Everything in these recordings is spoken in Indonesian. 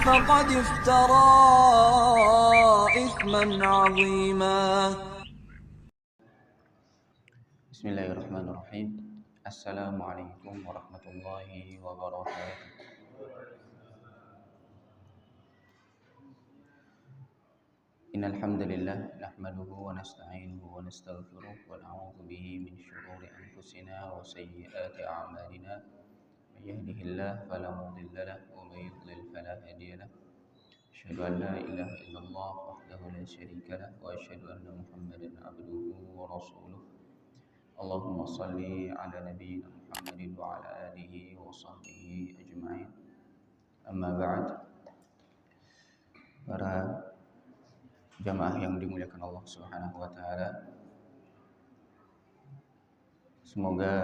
فقد افترى إثما عظيما. Bismillahirrahmanirrahim. Assalamualaikum warahmatullahi wabarakatuh. Innal hamdalillah nahmaduhu wa nasta'inuhu wa nastaghfiruh wa na'udzu bihi min shururi anfusina wa sayyiati a'malina. May yahdihillahu fala mudilla lahu wa may yudlil fala hadiya lahu. Asyhadu an la ilaha illallah wahdahu la syarika lahu wa asyhadu anna Muhammadan abduhu wa rasuluh. Allahumma salli ala nabiyyina Muhammadin wa ala alihi wa sahbihi ajma'in. Amma ba'd. Para jamaah yang dimuliakan Allah Subhanahu wa taala. Semoga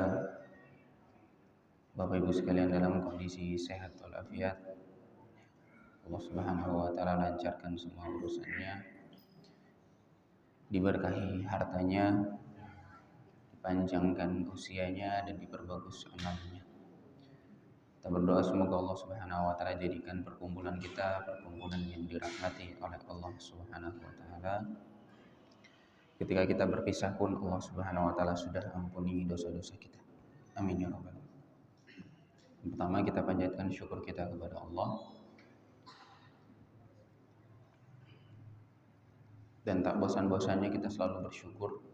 Bapak Ibu sekalian dalam kondisi sehat walafiat. Allah Subhanahu wa taala lancarkan semua urusannya. Diberkahi hartanya, dipanjangkan usianya dan diperbagus amalnya. Kita berdoa semoga Allah Subhanahu wa taala jadikan perkumpulan kita perkumpulan yang dirahmati oleh Allah Subhanahu wa taala. Ketika kita berpisah pun Allah Subhanahu wa taala sudah ampuni dosa-dosa kita. Amin ya rabbal alamin. Yang pertama kita panjatkan syukur kita kepada Allah. Dan tak bosan-bosannya kita selalu bersyukur.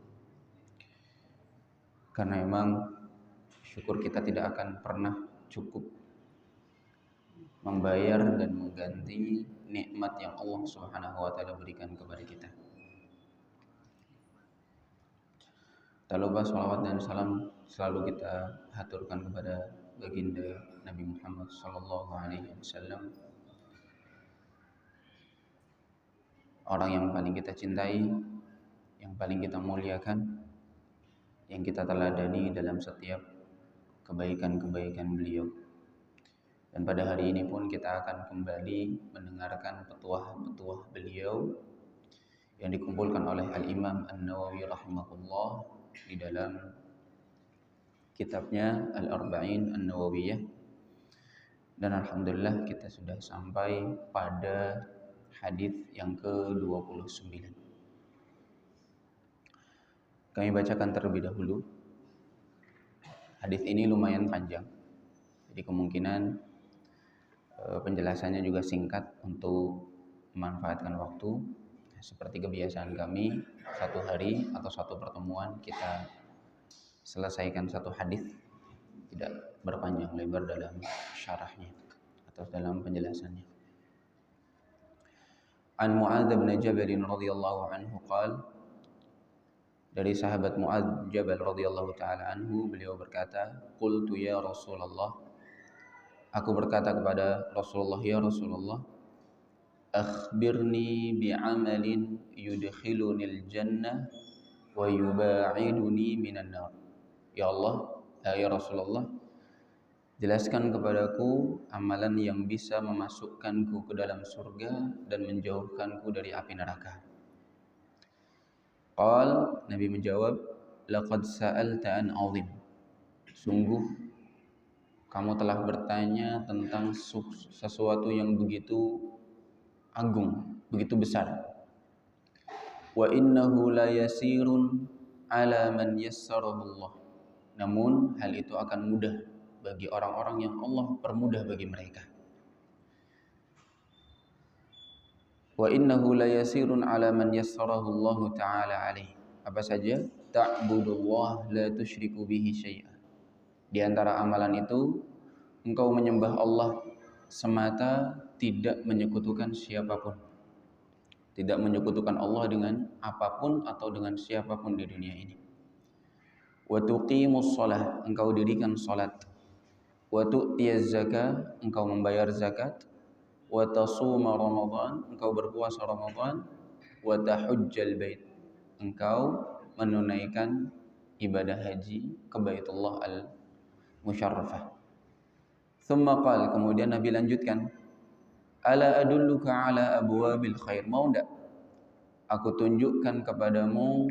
Karena memang syukur kita tidak akan pernah cukup membayar dan mengganti nikmat yang Allah Subhanahu wa taala berikan kepada kita. Tak lupa salawat dan salam selalu kita haturkan kepada baginda Nabi Muhammad sallallahu alaihi wasallam. Orang yang paling kita cintai, yang paling kita muliakan, yang kita teladani dalam setiap kebaikan-kebaikan beliau. Dan pada hari ini pun kita akan kembali mendengarkan petuah-petuah beliau yang dikumpulkan oleh Al-Imam An-Nawawi rahimahullah di dalam kitabnya Al-Arba'in An-Nawawiyah. Dan alhamdulillah kita sudah sampai pada hadis yang ke-29. Kami bacakan terlebih dahulu. Hadis ini lumayan panjang. Jadi kemungkinan penjelasannya juga singkat untuk memanfaatkan waktu. Seperti kebiasaan kami, satu hari atau satu pertemuan kita selesaikan satu hadis, tidak berpanjang lebar dalam syarahnya atau dalam penjelasannya. An Mu'adz bin Jabal radhiyallahu anhu qala, dari sahabat Mu'adz Jabal radhiyallahu taala anhu, beliau berkata, qultu ya Rasulullah, aku berkata kepada Rasulullah, ya Rasulullah, akhbirni bi'amalin yudkhilunil jannah wa yuba'iduni minan nar. Ya Allah, ya Rasulullah, jelaskan kepadaku amalan yang bisa memasukkanku ke dalam surga dan menjauhkanku dari api neraka. Qal, Nabi menjawab, laqad sa'alta an 'azim. Sungguh kamu telah bertanya tentang sesuatu yang begitu agung, begitu besar. Wa innahu la yasirun ala man yassarahu Allah. Namun hal itu akan mudah bagi orang-orang yang Allah permudah bagi mereka. Wa innahu la yasirun ala man yassarahu Allah ta'ala alaih. Apa saja? Ta'budullah la tusyriku bihi syai'a. Di antara amalan itu, engkau menyembah Allah semata, tidak menyekutukan siapapun. Tidak menyekutukan Allah dengan apapun atau dengan siapapun di dunia ini. Wa tuqimus shalah, engkau dirikan salat. Wa tu'tiyaz zakah, engkau membayar zakat. Wa tasuma Ramadan, engkau berpuasa Ramadan. Wa tahujjal bait, engkau menunaikan ibadah haji ke Baitullah al-Musyarrafah. Thumma qala, kemudian Nabi lanjutkan, ala adulluka ala abwabil khair, mau enggak aku tunjukkan kepadamu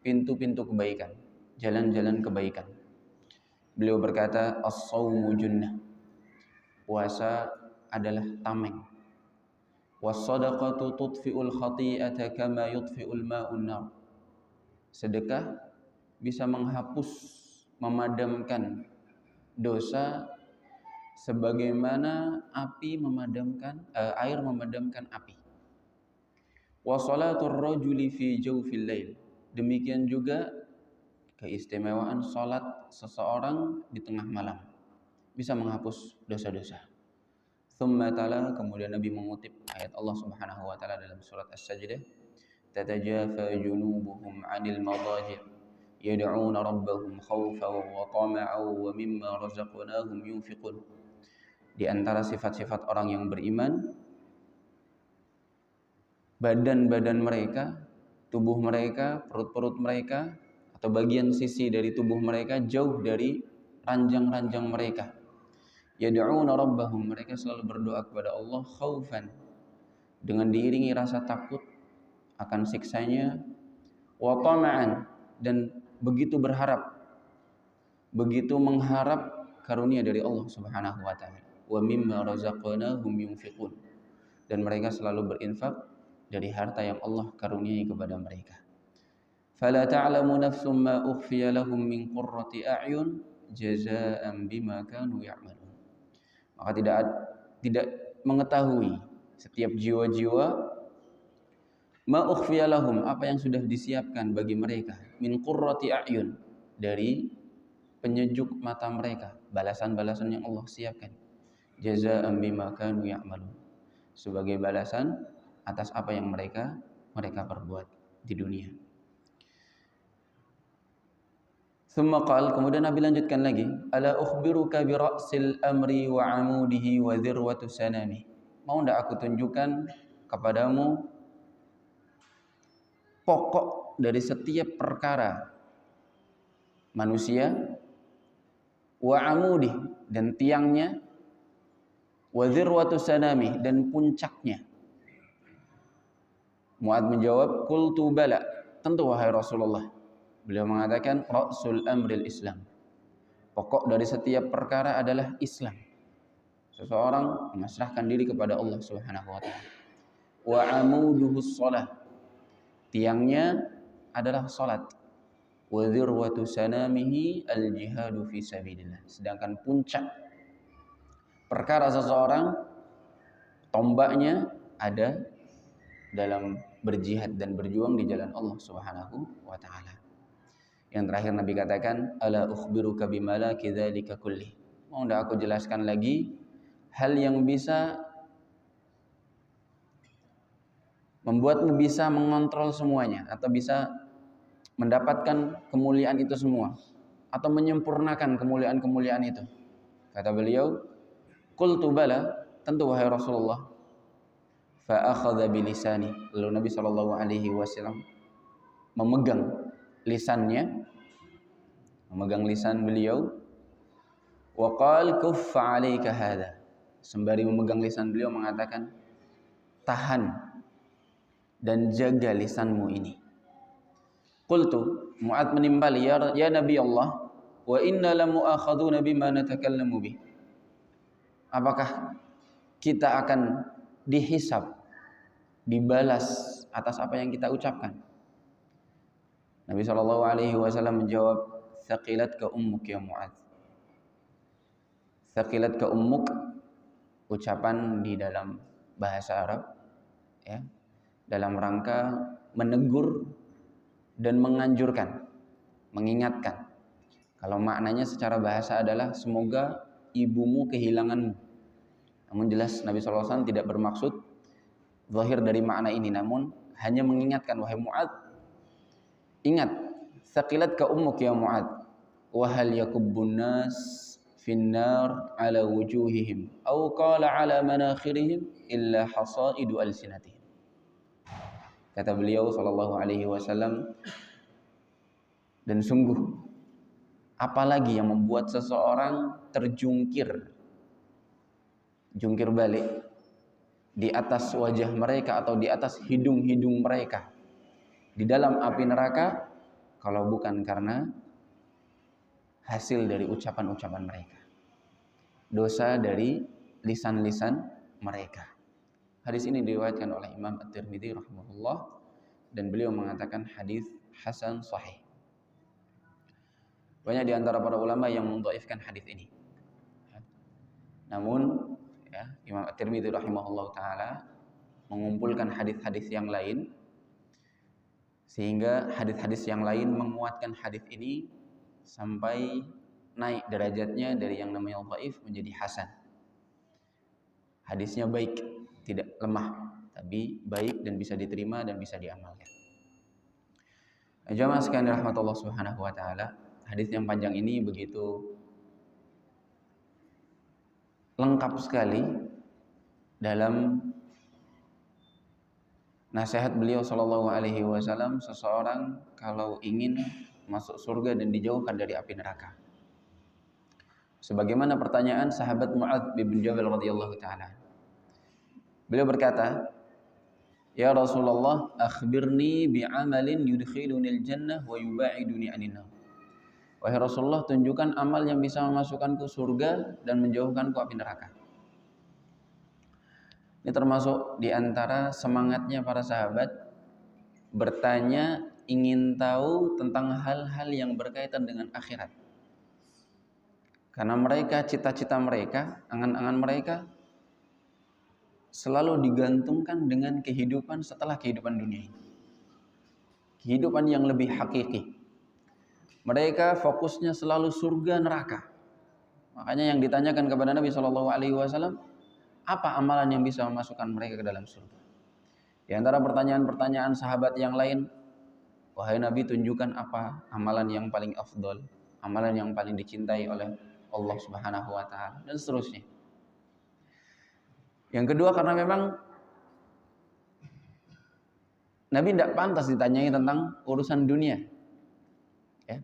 pintu-pintu kebaikan, jalan-jalan kebaikan. Beliau berkata, as-shaumu junnah, puasa adalah tameng, Was-shadaqatu tudfi'ul khati'ata kama yudfi'ul ma'un nar. Sedekah bisa menghapus, memadamkan dosa sebagaimana air memadamkan api. Wa salatur rajuli fi jawfil lail. Demikian juga keistimewaan salat seseorang di tengah malam bisa menghapus dosa-dosa. Thumma tala, kemudian Nabi mengutip ayat Allah Subhanahu wa taala dalam surat As-Sajdah, tatajafa junubuhum 'anil madaji' yad'una rabbahum khaufan wa tama'an wa mimma razaqnahum yunfiqun. Di antara sifat-sifat orang yang beriman, badan-badan mereka, tubuh mereka, perut-perut mereka, atau bagian sisi dari tubuh mereka jauh dari ranjang-ranjang mereka. Yad'una rabbahum, mereka selalu berdoa kepada Allah khaufan, dengan diiringi rasa takut akan siksanya, wa tama'an, dan begitu berharap, begitu mengharap karunia dari Allah Subhanahu wa taala. Wa mimma razaqnahum yunfiqun, dan mereka selalu berinfak dari harta yang Allah karuniai kepada mereka. Fala ta'lamu nafsum ma ukhfiya lahum min qurrati a'yun jazaa'an bima kanu ya'malun. Maka tidak mengetahui setiap jiwa-jiwa ma ukhfiya lahum, apa yang sudah disiapkan bagi mereka, min qurrati a'yun, dari penyejuk mata mereka, balasan-balasan yang Allah siapkan, jazaa'an bima kanu ya'malun, sebagai balasan atas apa yang mereka perbuat di dunia. Thumma qala, kemudian Nabi lanjutkan lagi, ala ukhbiruka bi ra'sil amri wa 'amudihi wa dhirwatu sanami. Mau enggak aku tunjukkan kepadamu pokok dari setiap perkara manusia, wa 'amudih, dan tiangnya, wa dhirwatu sanami, dan puncaknya. Mu'adz menjawab, qultu bala, tentu wahai Rasulullah. Beliau mengatakan, ra'sul amril Islam, pokok dari setiap perkara adalah Islam. Seseorang memasrahkan diri kepada Allah Subhanahu wa taala. Wa 'amuduhus shalah, tiangnya adalah salat. Wa dhirwatu sanamihi al-jihadu fi sabilillah, sedangkan puncak perkara seseorang, tombaknya ada dalam berjihad dan berjuang di jalan Allah Subhanahu wa taala. Yang terakhir Nabi katakan, ala ukhbiruka bimalaki dzalika kulli. Mau enggak aku jelaskan lagi hal yang bisa membuatmu bisa mengontrol semuanya, atau bisa mendapatkan kemuliaan itu semua, atau menyempurnakan kemuliaan-kemuliaan itu. Kata beliau, qultu bala, tentu wahai Rasulullah. Fa akhadha bilisani, lalu Nabi sallallahu alaihi wasallam memegang lisannya, memegang lisan beliau, wa qala kuffa 'alaika hadha, sembari memegang lisan beliau mengatakan, tahan dan jaga lisanmu ini. Qultu, Mu'adz menimbali, ya Nabi Allah, wa inna lamu'akhaduna bima natakallamu bih. Apakah kita akan dihisab, dibalas atas apa yang kita ucapkan? Nabi SAW menjawab, thaqilatka ummuk ya Mu'adz. Thaqilatka ummuk, ucapan di dalam bahasa Arab, ya, dalam rangka menegur dan menganjurkan, mengingatkan. Kalau maknanya secara bahasa adalah semoga ibumu kehilanganmu. Namun jelas Nabi SAW tidak bermaksud zahir dari makna ini, namun hanya mengingatkan, wahai Mu'adz, ingat, thaqilatka ummuk ya Mu'adz, wa hal yakubbun nas finnar ala wujuhihim aw qala ala manakhirihim illa hasaidu alsinatihim. Kata beliau sallallahu alaihi wasallam, dan sungguh apalagi yang membuat seseorang terjungkir, jungkir balik di atas wajah mereka atau di atas hidung-hidung mereka di dalam api neraka, kalau bukan karena hasil dari ucapan-ucapan mereka, dosa dari lisan-lisan mereka. Hadis ini diriwayatkan oleh Imam At-Tirmidzi rahimahullah dan beliau mengatakan hadis hasan sahih. Banyak di antara para ulama yang mendhaifkan hadis ini. Namun Imam At-Tirmidzi rahimahullah taala mengumpulkan hadis-hadis yang lain sehingga hadis-hadis yang lain menguatkan hadis ini sampai naik derajatnya dari yang namanya dhaif menjadi hasan. Hadisnya baik, tidak lemah, tapi baik dan bisa diterima dan bisa diamalkan. Jamaah sekalian rahmatullah subhanahu wa ta'ala, hadis yang panjang ini begitu lengkap sekali dalam nasihat beliau sallallahu alaihi wasallam seseorang kalau ingin masuk surga dan dijauhkan dari api neraka. Sebagaimana pertanyaan sahabat Mu'adz bin Jabal radhiyallahu taala. Beliau berkata, "Ya Rasulullah, akhbirni bi'amalin yudkhilunil jannah wa yuba'iduni 'anil nar." Wahai Rasulullah, tunjukkan amal yang bisa memasukkanku surga dan menjauhkanku api neraka. Ini termasuk di antara semangatnya para sahabat bertanya, ingin tahu tentang hal-hal yang berkaitan dengan akhirat. Karena mereka, cita-cita mereka, angan-angan mereka selalu digantungkan dengan kehidupan setelah kehidupan dunia ini. Kehidupan yang lebih hakiki. Mereka fokusnya selalu surga neraka. Makanya yang ditanyakan kepada Nabi SAW, apa amalan yang bisa memasukkan mereka ke dalam surga? Di antara pertanyaan-pertanyaan sahabat yang lain, wahai Nabi, tunjukkan apa amalan yang paling afdol, amalan yang paling dicintai oleh Allah Subhanahu wa taala, dan seterusnya. Yang kedua, karena memang Nabi tidak pantas ditanyai tentang urusan dunia. Ya.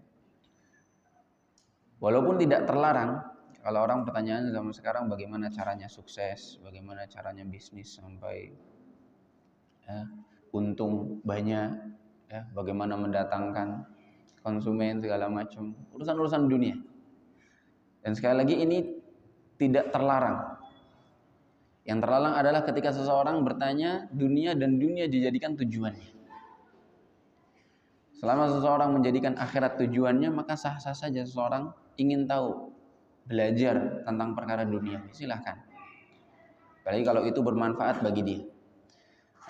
Walaupun tidak terlarang, kalau orang pertanyaan zaman sekarang bagaimana caranya sukses, bagaimana caranya bisnis sampai untung banyak, bagaimana mendatangkan konsumen segala macam, urusan-urusan dunia. Dan sekali lagi ini tidak terlarang. Yang terlarang adalah ketika seseorang bertanya dunia dan dunia dijadikan tujuannya. Selama seseorang menjadikan akhirat tujuannya, maka sah-sah saja seseorang ingin tahu, belajar tentang perkara dunia. Silahkan. Apalagi kalau itu bermanfaat bagi dia.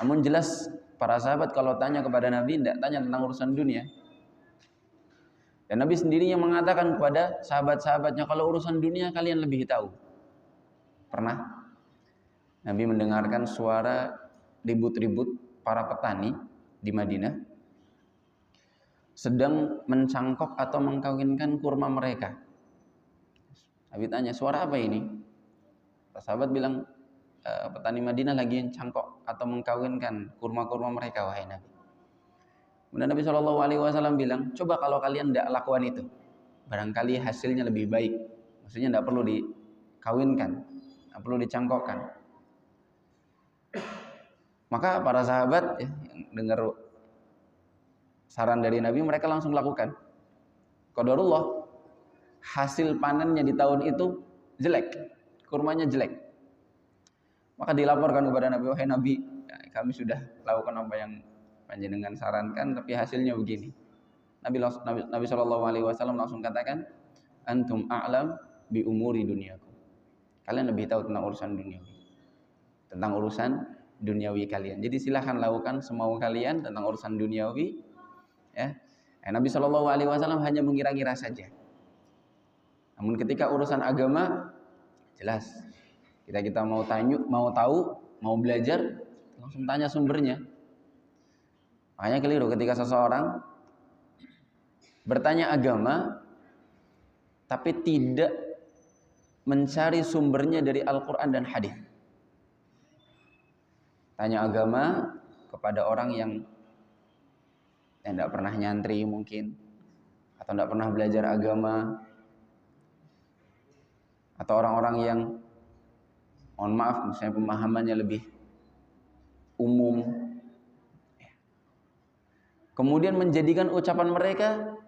Namun jelas para sahabat kalau tanya kepada Nabi, tidak tanya tentang urusan dunia. Dan Nabi sendiri yang mengatakan kepada sahabat-sahabatnya, kalau urusan dunia kalian lebih tahu. Pernah Nabi mendengarkan suara ribut-ribut para petani di Madinah sedang mencangkok atau mengkawinkan kurma mereka. Nabi tanya, suara apa ini? Para sahabat bilang, petani Madinah lagi cangkok atau mengkawinkan kurma-kurma mereka, wahai Nabi. Kemudian Nabi SAW bilang, coba kalau kalian tidak lakukan itu, barangkali hasilnya lebih baik. Maksudnya tidak perlu dikawinkan, tidak perlu dicangkokkan. Maka para sahabat yang dengar saran dari Nabi, mereka langsung lakukan. Qadarullah, hasil panennya di tahun itu jelek, kurmanya jelek. Maka dilaporkan kepada Nabi, wahai Nabi, kami sudah lakukan apa yang panjenengan sarankan, tapi hasilnya begini. Nabi SAW langsung katakan, antum a'lam bi umuri dunyakum. Kalian lebih tahu tentang urusan duniawi, tentang urusan duniawi kalian. Jadi silahkan lakukan semau kalian tentang urusan duniawi. Ya, Nabi SAW hanya mengira-ngira saja. Namun ketika urusan agama, jelas kita mau tahu, mau belajar, langsung tanya sumbernya. Makanya keliru ketika seseorang bertanya agama tapi tidak mencari sumbernya dari Al-Quran dan hadis. Tanya agama kepada orang yang tidak pernah nyantri mungkin, atau tidak pernah belajar agama, atau orang-orang yang, mohon maaf, misalnya pemahamannya lebih umum, kemudian menjadikan ucapan mereka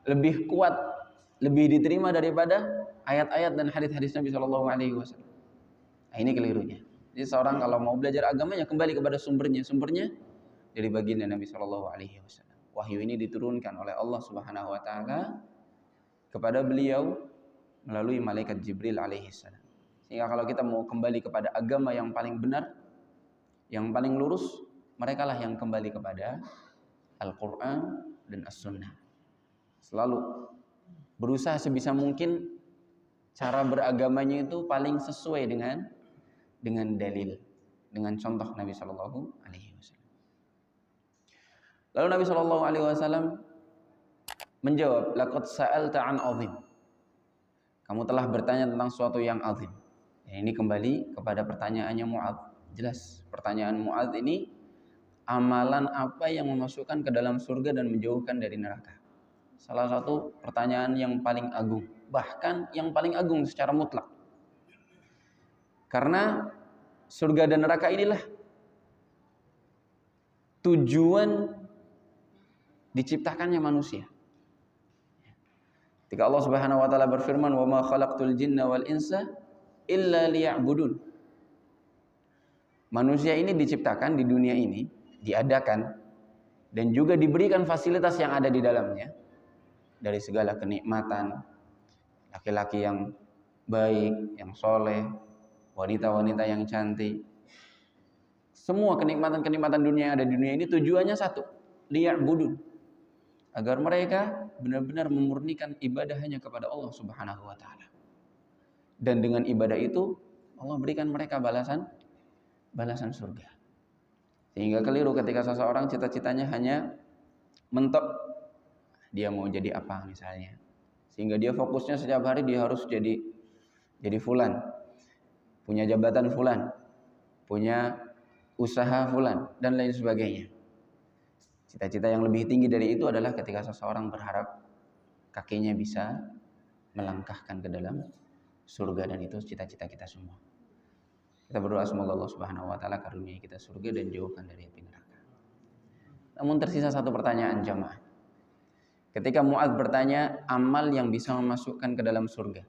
lebih kuat, lebih diterima daripada ayat-ayat dan hadis-hadis Nabi SAW. Nah, ini kelirunya. Jadi seorang kalau mau belajar agamanya kembali kepada sumbernya. Sumbernya dari baginda Nabi Shallallahu Alaihi Wasallam. Wahyu ini diturunkan oleh Allah Subhanahu Wa Taala kepada beliau melalui malaikat Jibril alaihissalam. Sehingga kalau kita mau kembali kepada agama yang paling benar, yang paling lurus, merekalah yang kembali kepada Al-Quran dan As-Sunnah. Selalu berusaha sebisa mungkin cara beragamanya itu paling sesuai dengan dalil, dengan contoh Nabi Shallallahu Alaihi Wasallam. Lalu Nabi Shallallahu Alaihi Wasallam menjawab, laqad sa'alta an 'azim. Kamu telah bertanya tentang sesuatu yang azim. Ya, ini kembali kepada pertanyaannya Mu'adz. Jelas pertanyaan Mu'adz ini, amalan apa yang memasukkan ke dalam surga dan menjauhkan dari neraka? Salah satu pertanyaan yang paling agung, bahkan yang paling agung secara mutlak. Karena surga dan neraka inilah tujuan diciptakannya manusia. Ketika Allah Subhanahu wa taala berfirman, "Wa ma khalaqtul jinna wal insa illa liya'budun." Manusia ini diciptakan di dunia ini, diadakan dan juga diberikan fasilitas yang ada di dalamnya dari segala kenikmatan, laki-laki yang baik, yang soleh, wanita-wanita yang cantik. Semua kenikmatan-kenikmatan dunia yang ada di dunia ini tujuannya satu, liya'budun. Agar mereka benar-benar memurnikan ibadah hanya kepada Allah Subhanahu wa taala. Dan dengan ibadah itu Allah berikan mereka balasan surga. Sehingga keliru ketika seseorang cita-citanya hanya mentok dia mau jadi apa misalnya. Sehingga dia fokusnya setiap hari dia harus jadi fulan. Punya jabatan fulan, punya usaha fulan dan lain sebagainya. Cita-cita yang lebih tinggi dari itu adalah ketika seseorang berharap kakinya bisa melangkahkan ke dalam surga, dan itu cita-cita kita semua. Kita berdoa semoga Allah Subhanahu wa taala karuniai kita surga dan jauhkan dari api neraka. Namun tersisa satu pertanyaan jamaah. Ketika Mu'adz bertanya amal yang bisa memasukkan ke dalam surga,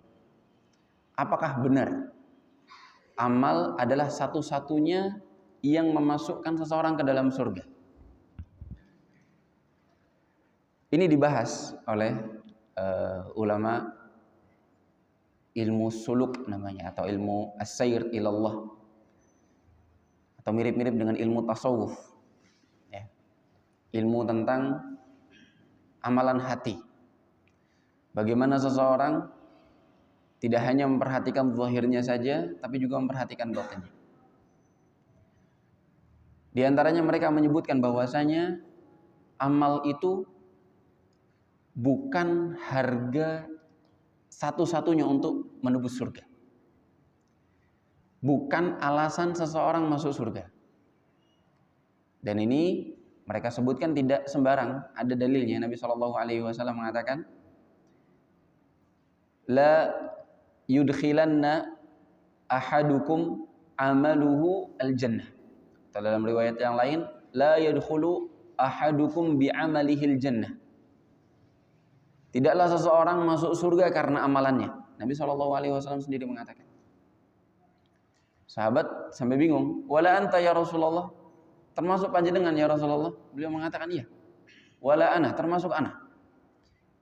apakah benar amal adalah satu-satunya yang memasukkan seseorang ke dalam surga? Ini dibahas oleh ulama ilmu suluk namanya, atau ilmu as-sair ilallah, atau mirip-mirip dengan ilmu tasawuf ya. Ilmu tentang amalan hati. Bagaimana seseorang tidak hanya memperhatikan zahirnya saja, tapi juga memperhatikan batinnya. Di antaranya mereka menyebutkan bahwasanya amal itu bukan harga satu-satunya untuk menebus surga. Bukan alasan seseorang masuk surga. Dan ini mereka sebutkan tidak sembarang, ada dalilnya. Nabi SAW mengatakan, la yudkhilanna ahadukum amaluhu al-jannah. Dalam riwayat yang lain, la yadkhulu ahadukum bi'amalihil jannah. Tidaklah seseorang masuk surga karena amalannya. Nabi SAW sendiri mengatakan. Sahabat sampai bingung. Wala anta ya Rasulullah. Termasuk panjenengan ya Rasulullah. Beliau mengatakan iya. Wala ana, termasuk ana.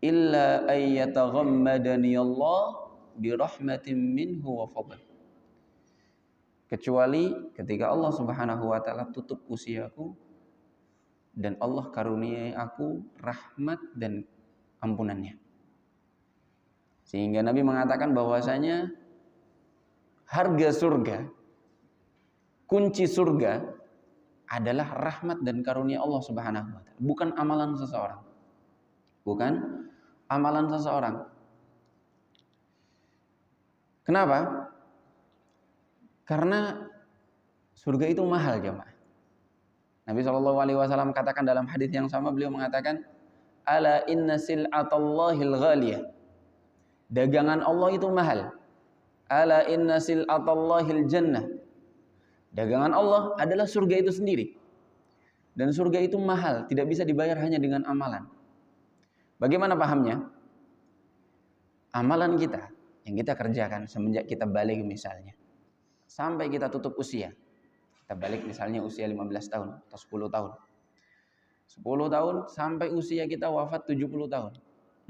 Illa ayyataghammadani Allah birahmatin minhu wa fadl. Kecuali ketika Allah Subhanahu wa taala tutup usiaku dan Allah karuniai aku rahmat dan ampunannya. Sehingga Nabi mengatakan bahwasanya harga surga, kunci surga adalah rahmat dan karunia Allah Subhanahu wa taala, bukan amalan seseorang. Bukan amalan seseorang. Kenapa? Karena surga itu mahal, jemaah. Nabi SAW katakan dalam hadis yang sama, beliau mengatakan, ala inna sil'atallahil ghaliyah. Dagangan Allah itu mahal. Ala inna sil'atallahil jannah. Dagangan Allah adalah surga itu sendiri. Dan surga itu mahal, tidak bisa dibayar hanya dengan amalan. Bagaimana pahamnya? Amalan kita yang kita kerjakan semenjak kita balik misalnya, sampai kita tutup usia. Kita balik misalnya usia 15 tahun atau 10 tahun. 10 tahun sampai usia kita wafat 70 tahun.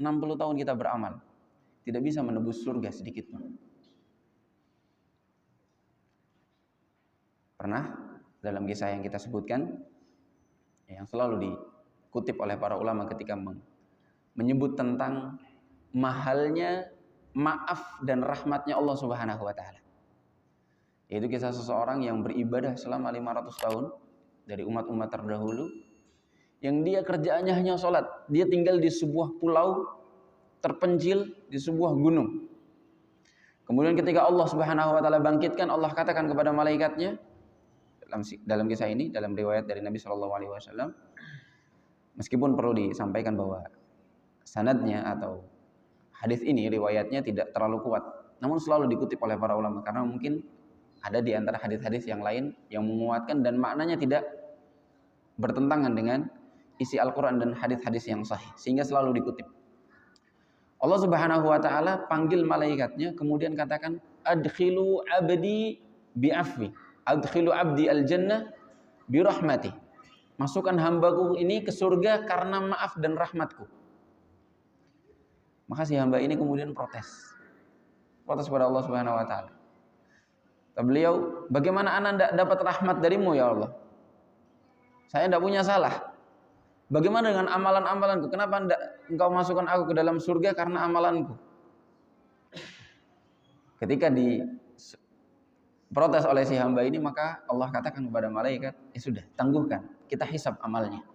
60 tahun kita beramal. Tidak bisa menebus surga sedikit pun. Pernah dalam kisah yang kita sebutkan, yang selalu dikutip oleh para ulama ketika menyebut tentang mahalnya maaf dan rahmatnya Allah Subhanahu wa taala. Yaitu kisah seseorang yang beribadah selama 500 tahun dari umat-umat terdahulu, yang dia kerjaannya hanya sholat. Dia tinggal di sebuah pulau terpencil di sebuah gunung. Kemudian ketika Allah Subhanahu wa taala bangkitkan, Allah katakan kepada malaikatnya, dalam kisah ini, dalam riwayat dari Nabi Shallallahu alaihi wasallam, meskipun perlu disampaikan bahwa sanadnya atau hadis ini riwayatnya tidak terlalu kuat, namun selalu dikutip oleh para ulama karena mungkin ada di antara hadis-hadis yang lain yang menguatkan dan maknanya tidak bertentangan dengan isi Al-Quran dan hadis-hadis yang sahih, sehingga selalu dikutip. Allah Subhanahu wa taala panggil malaikatnya, kemudian katakan, adkhilu abdi bi'afwi, adkhilu abdi al-jannah birahmati. Masukkan hambaku ini ke surga karena maaf dan rahmatku. Maka si hamba ini kemudian protes pada Allah Subhanahu wa taala. Beliau, bagaimana anak tidak dapat rahmat darimu ya Allah? Saya tidak punya salah. Bagaimana dengan amalan-amalanku? Kenapa tidak engkau masukkan aku ke dalam surga karena amalanku? Ketika diprotes oleh si hamba ini, maka Allah katakan kepada malaikat, ya sudah, tangguhkan, kita hisab amalnya.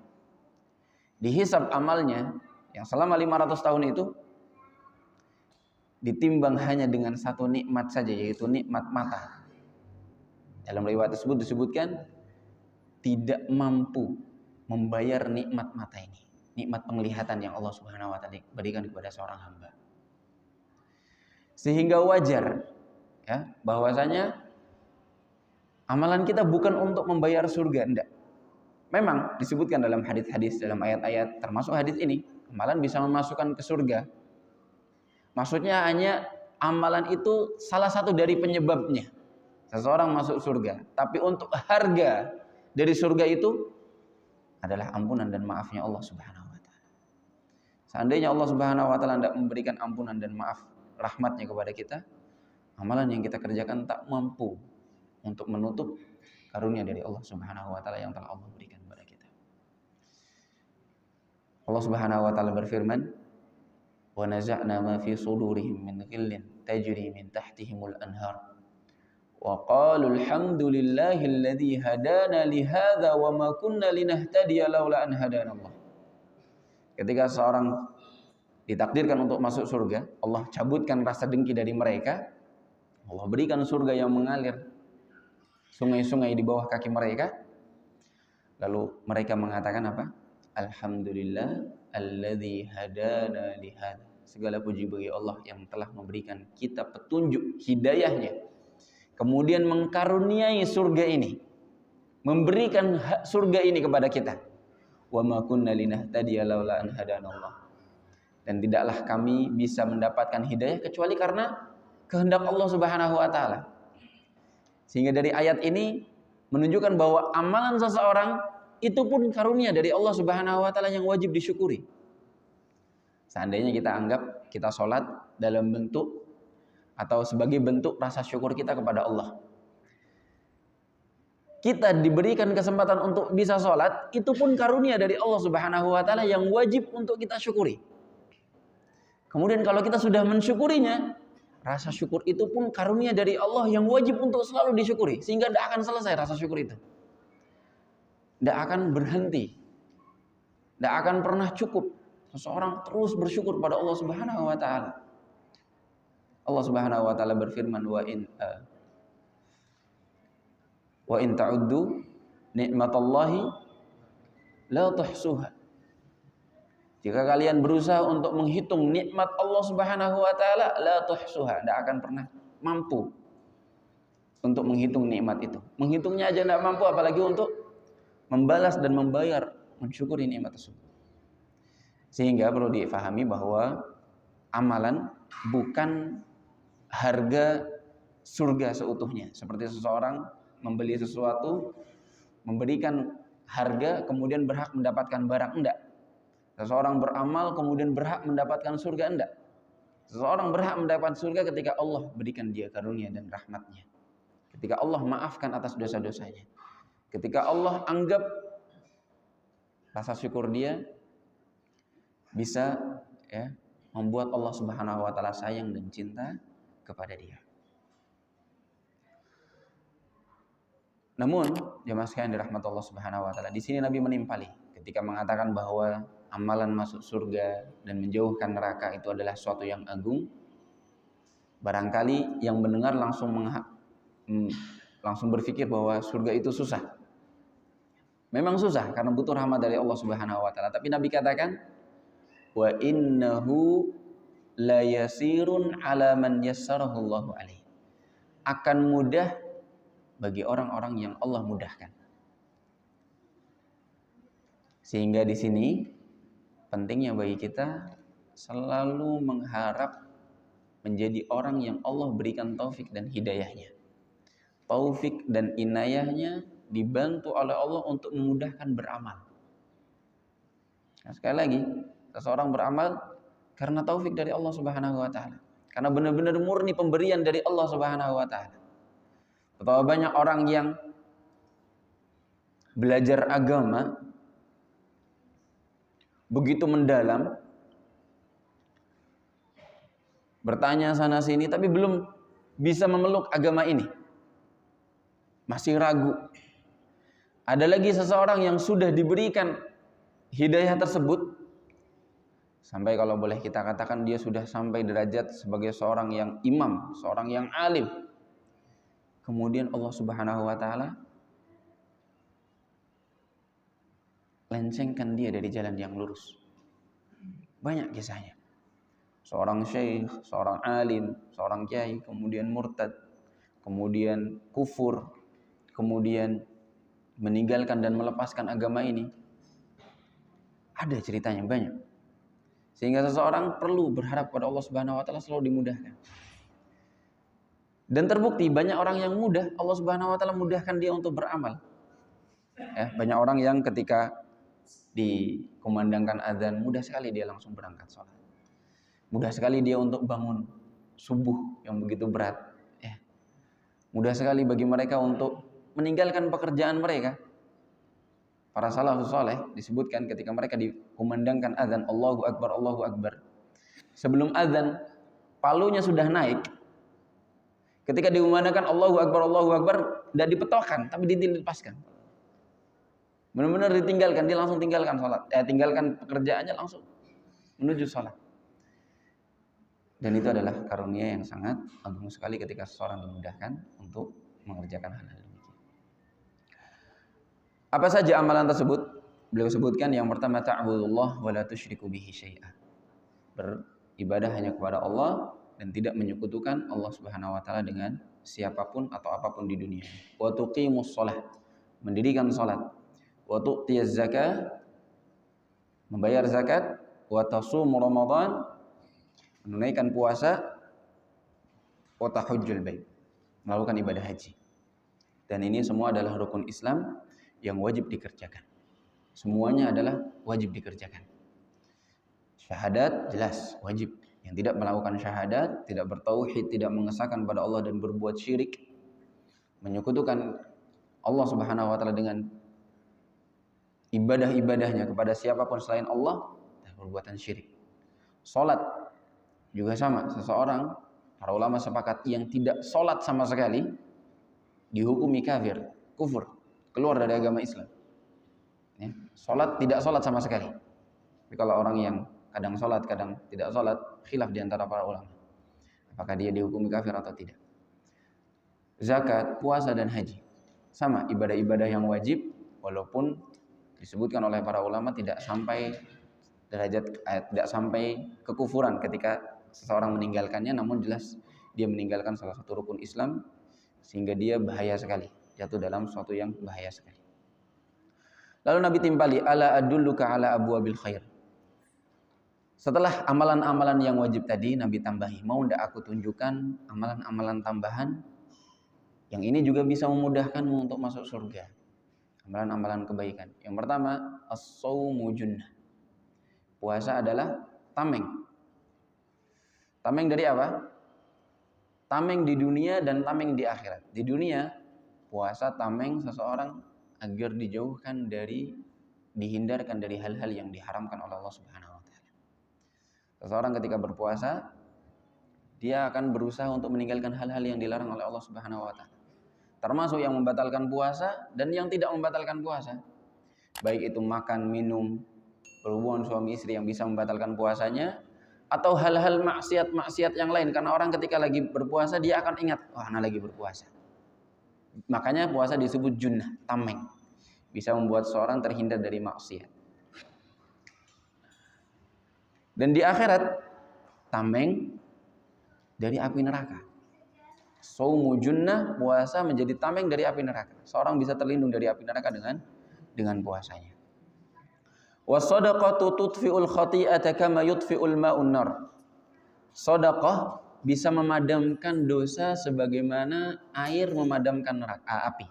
Dihisab amalnya yang selama 500 tahun itu ditimbang hanya dengan satu nikmat saja, yaitu nikmat mata. Dalam riwayat tersebut disebutkan tidak mampu membayar nikmat mata ini, nikmat penglihatan yang Allah Subhanahu wa taala berikan kepada seorang hamba. Sehingga wajar ya bahwasanya amalan kita bukan untuk membayar surga, enggak. Memang disebutkan dalam hadis-hadis, dalam ayat-ayat, termasuk hadis ini, amalan bisa memasukkan ke surga. Maksudnya hanya amalan itu salah satu dari penyebabnya seseorang masuk surga. Tapi untuk harga dari surga itu adalah ampunan dan maafnya Allah Subhanahu wa taala. Seandainya Allah Subhanahu wa taala tidak memberikan ampunan dan maaf rahmatnya kepada kita, amalan yang kita kerjakan tak mampu untuk menutup karunia dari Allah Subhanahu wa taala yang telah Allah berikan kepada kita. Allah Subhanahu wa taala berfirman, "Wa naza'na ma fi sudurihim min ghillin tajri min tahtihimul anhar." Wa qalu alhamdulillahi alladzi hadana li hadza wa ma kunna linahtadiya laula an hadanallah. Ketika seorang ditakdirkan untuk masuk surga, Allah cabutkan rasa dengki dari mereka. Allah berikan surga yang mengalir sungai-sungai di bawah kaki mereka. Lalu mereka mengatakan apa? Alhamdulillah alladzi hadana li hadza. Segala puji bagi Allah yang telah memberikan kita petunjuk hidayahnya, kemudian mengkaruniai surga ini, memberikan surga ini kepada kita. Wa ma kunna linahtadiya laula an hadanallah. Dan tidaklah kami bisa mendapatkan hidayah kecuali karena kehendak Allah Subhanahu wa taala. Sehingga dari ayat ini menunjukkan bahwa amalan seseorang itu pun karunia dari Allah Subhanahu wa taala yang wajib disyukuri. Seandainya kita anggap kita sholat dalam bentuk atau sebagai bentuk rasa syukur kita kepada Allah, kita diberikan kesempatan untuk bisa sholat, itu pun karunia dari Allah Subhanahu wa taala yang wajib untuk kita syukuri. Kemudian kalau kita sudah mensyukurinya, rasa syukur itu pun karunia dari Allah yang wajib untuk selalu disyukuri, sehingga tidak akan selesai rasa syukur itu, tidak akan berhenti, tidak akan pernah cukup. Seseorang terus bersyukur pada Allah Subhanahu wa taala. Allah Subhanahu wa taala berfirman, wa in ta'uddu nikmatallahi la tuhsuha. Jika kalian berusaha untuk menghitung nikmat Allah Subhanahu wa taala, la tuhsuha, tidak akan pernah mampu untuk menghitung nikmat itu. Menghitungnya aja tidak mampu, apalagi untuk membalas dan membayar, mensyukuri nikmat tersebut. Sehingga perlu difahami bahwa amalan bukan harga surga seutuhnya. Seperti seseorang membeli sesuatu, memberikan harga, kemudian berhak mendapatkan barang, enggak. Seseorang beramal, kemudian berhak mendapatkan surga, enggak. Seseorang berhak mendapatkan surga ketika Allah berikan dia karunia dan rahmatnya. Ketika Allah maafkan atas dosa-dosanya. Ketika Allah anggap rasa syukur dia bisa membuat Allah Subhanahu wa taala sayang dan cinta kepada dia. Namun, jemaah sekalian dirahmati Allah Subhanahu wa taala, di sini Nabi menimpali ketika mengatakan bahwa amalan masuk surga dan menjauhkan neraka itu adalah suatu yang agung. Barangkali yang mendengar langsung berpikir bahwa surga itu susah. Memang susah karena butuh rahmat dari Allah Subhanahu wa taala, tapi Nabi katakan wa innahu la yasirun ala man yassarahu Allahu alaihi. Akan mudah bagi orang-orang yang Allah mudahkan. Sehingga di sini pentingnya bagi kita selalu mengharap menjadi orang yang Allah berikan taufik dan hidayahnya. Taufik dan inayahnya dibantu oleh Allah untuk memudahkan beramal. Nah, sekali lagi, seseorang beramal karena taufik dari Allah Subhanahu wa taala. Karena benar-benar murni pemberian dari Allah Subhanahu wa taala. Betapa banyak orang yang belajar agama begitu mendalam, bertanya sana sini, tapi belum bisa memeluk agama ini. Masih ragu. Ada lagi seseorang yang sudah diberikan hidayah tersebut, sampai kalau boleh kita katakan dia sudah sampai derajat sebagai seorang yang imam, seorang yang alim. Kemudian Allah Subhanahu wa taala lencengkan dia dari jalan yang lurus. Banyak kisahnya. Seorang syekh, seorang alim, seorang kiai, kemudian murtad, kemudian kufur, kemudian meninggalkan dan melepaskan agama ini. Ada ceritanya banyak. Sehingga seseorang perlu berharap pada Allah Subhanahu wa taala selalu dimudahkan. Dan terbukti banyak orang yang mudah, Allah Subhanahu wa taala mudahkan dia untuk beramal. Banyak orang yang ketika dikumandangkan azan, mudah sekali dia langsung berangkat sholat. Mudah sekali dia untuk bangun subuh yang begitu berat. Mudah sekali bagi mereka untuk meninggalkan pekerjaan mereka. Para salafus saleh disebutkan ketika mereka dikumandangkan azan, Allahu Akbar, Allahu Akbar. Sebelum azan, palunya sudah naik. Ketika dikumandangkan Allahu Akbar, tidak dipetokan, tapi dilepaskan. Benar-benar ditinggalkan, dia langsung tinggalkan sholat. Tinggalkan pekerjaannya langsung menuju sholat. Dan itu adalah karunia yang sangat agung sekali ketika seseorang dimudahkan untuk mengerjakan hal-hal demikian. Apa saja amalan tersebut? Beliau sebutkan yang pertama, ta'budullah wa la tusyriku bihi syai'a. Beribadah hanya kepada Allah dan tidak menyekutukan Allah Subhanahu wa taala dengan siapapun atau apapun di dunia. Wa tuqimus shalah, mendirikan salat. Wa tu'tiyaz zakah, membayar zakat. Wa tasum Ramadan, menunaikan puasa. Wa tahujjul bait, melakukan ibadah haji. Dan ini semua adalah rukun Islam yang wajib dikerjakan. Semuanya adalah wajib dikerjakan. Syahadat jelas wajib. Yang tidak melakukan syahadat, tidak bertauhid, tidak mengesahkan pada Allah dan berbuat syirik, menyekutukan Allah Subhanahu wa taala dengan ibadah-ibadahnya kepada siapapun selain Allah, dan perbuatan syirik. Salat juga sama. Seseorang, para ulama sepakat, yang tidak salat sama sekali dihukumi kafir, kufur, keluar dari agama Islam. Tidak salat sama sekali. Tapi kalau orang yang kadang salat, kadang tidak salat, khilaf di antara para ulama. Apakah dia dihukumi kafir atau tidak? Zakat, puasa dan haji sama, ibadah-ibadah yang wajib, walaupun disebutkan oleh para ulama tidak sampai derajat, tidak sampai kekufuran ketika seseorang meninggalkannya, namun jelas dia meninggalkan salah satu rukun Islam sehingga dia bahaya sekali, jatuh dalam suatu yang bahaya sekali. Lalu Nabi timpali, ala adulluka ala abwabil khair. Setelah amalan-amalan yang wajib tadi Nabi tambahi, mau ndak aku tunjukkan amalan-amalan tambahan Yang ini juga bisa memudahkanmu untuk masuk surga. Amalan-amalan kebaikan. Yang pertama, as-shaumu junnah. Puasa adalah tameng. Tameng dari apa? Tameng di dunia dan tameng di akhirat. Di dunia, puasa tameng seseorang agar dihindarkan dari hal-hal yang diharamkan oleh Allah Subhanahu wa taala. Seseorang ketika berpuasa, dia akan berusaha untuk meninggalkan hal-hal yang dilarang oleh Allah Subhanahu wa taala. Termasuk yang membatalkan puasa dan yang tidak membatalkan puasa. Baik itu makan, minum, berhubungan suami istri yang bisa membatalkan puasanya, atau hal-hal maksiat-maksiat yang lain. Karena orang ketika lagi berpuasa dia akan ingat, wah, ana lagi berpuasa. Makanya puasa disebut junnah, tameng. Bisa membuat seorang terhindar dari maksiat. Dan di akhirat, tameng dari api neraka. Shaumu junnah, puasa menjadi tameng dari api neraka. Seorang bisa terlindung dari api neraka dengan puasanya. Was-shadaqatu tudfi'ul khati'ata kama yudfi'ul ma'un nar. Sedekah bisa memadamkan dosa sebagaimana air memadamkan api.